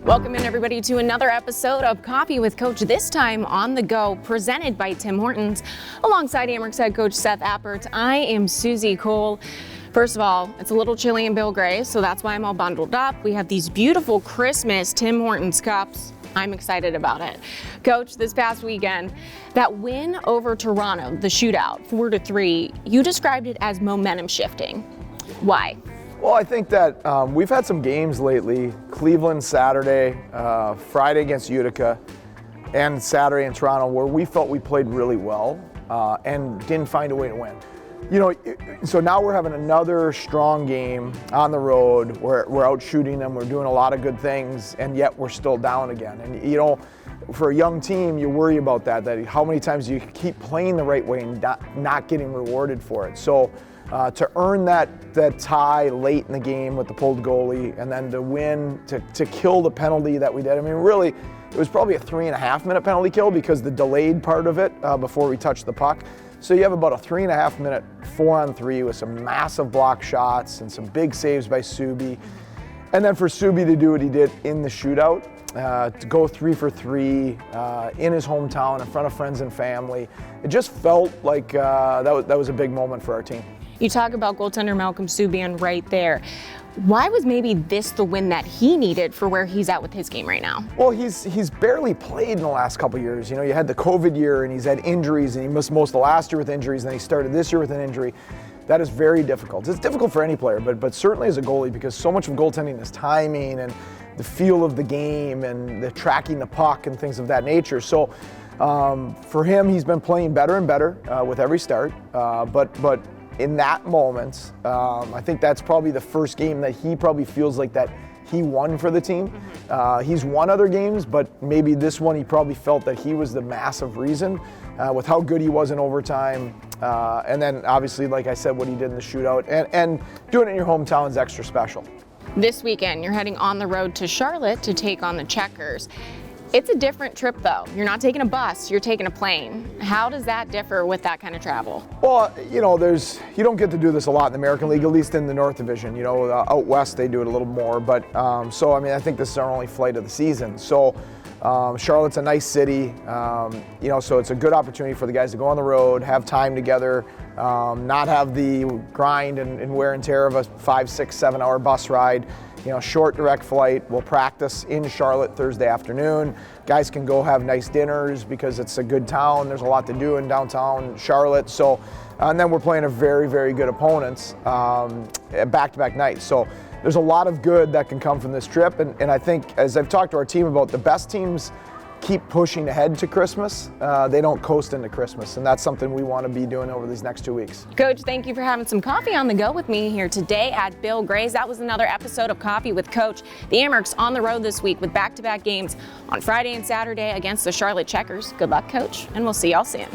Welcome in, everybody, to another episode of Coffee with Coach, this time on the go, presented by Tim Hortons. Alongside Amherst head coach Seth Appert, I am Susie Cole. First of all, it's a little chilly in Bill Gray, so that's why I'm all bundled up. We have these beautiful Christmas Tim Hortons cups. I'm excited about it. Coach, this past weekend, that win over Toronto, the shootout, 4-3, you described it as momentum shifting. Why? Well, I think that we've had some games lately, Cleveland Saturday, Friday against Utica, and Saturday in Toronto, where we felt we played really well and didn't find a way to win. You know, so now we're having another strong game on the road. We're out shooting them, we're doing a lot of good things, and yet we're still down again. And you know, for a young team, you worry about that how many times you keep playing the right way and not getting rewarded for it. So to earn that tie late in the game with the pulled goalie, and then to win, to kill the penalty that we did. I mean, really, it was probably a 3.5 minute penalty kill because the delayed part of it before we touched the puck. So you have about a 3.5 minute 4-on-3 with some massive block shots and some big saves by Subi. And then for Subi to do what he did in the shootout, to go 3 for 3 in his hometown in front of friends and family, it just felt like that was a big moment for our team. You talk about goaltender Malcolm Subban right there. Why was maybe this the win that he needed for where he's at with his game right now? Well, he's barely played in the last couple of years. You know, you had the COVID year and he's had injuries, and he missed most of the last year with injuries, and then he started this year with an injury. That is very difficult. It's difficult for any player, but certainly as a goalie, because so much of goaltending is timing and the feel of the game and the tracking the puck and things of that nature. So for him, he's been playing better and better with every start, but in that moment, I think that's probably the first game that he probably feels like that he won for the team. He's won other games, but maybe this one he probably felt that he was the massive reason with how good he was in overtime. And then obviously, like I said, what he did in the shootout, and doing it in your hometown is extra special. This weekend, you're heading on the road to Charlotte to take on the Checkers. It's a different trip, though. You're not taking a bus, you're taking a plane. How does that differ with that kind of travel? Well, you know, you don't get to do this a lot in the American League, at least in the North Division. You know, out west they do it a little more, but so I mean, I think this is our only flight of the season. So Charlotte's a nice city, you know, so it's a good opportunity for the guys to go on the road, have time together, not have the grind and wear and tear of a 5, 6, 7 hour bus ride. You know, short direct flight. We'll practice in Charlotte Thursday afternoon. Guys can go have nice dinners because it's a good town. There's a lot to do in downtown Charlotte. So, and then we're playing a very, very good opponents back-to-back nights. So there's a lot of good that can come from this trip. And I think, as I've talked to our team about, the best teams keep pushing ahead to Christmas. They don't coast into Christmas, and that's something we want to be doing over these next 2 weeks. Coach, thank you for having some coffee on the go with me here today at Bill Gray's. That was another episode of Coffee with Coach. The Amherst on the road this week with back-to-back games on Friday and Saturday against the Charlotte Checkers. Good luck, Coach, and we'll see y'all soon.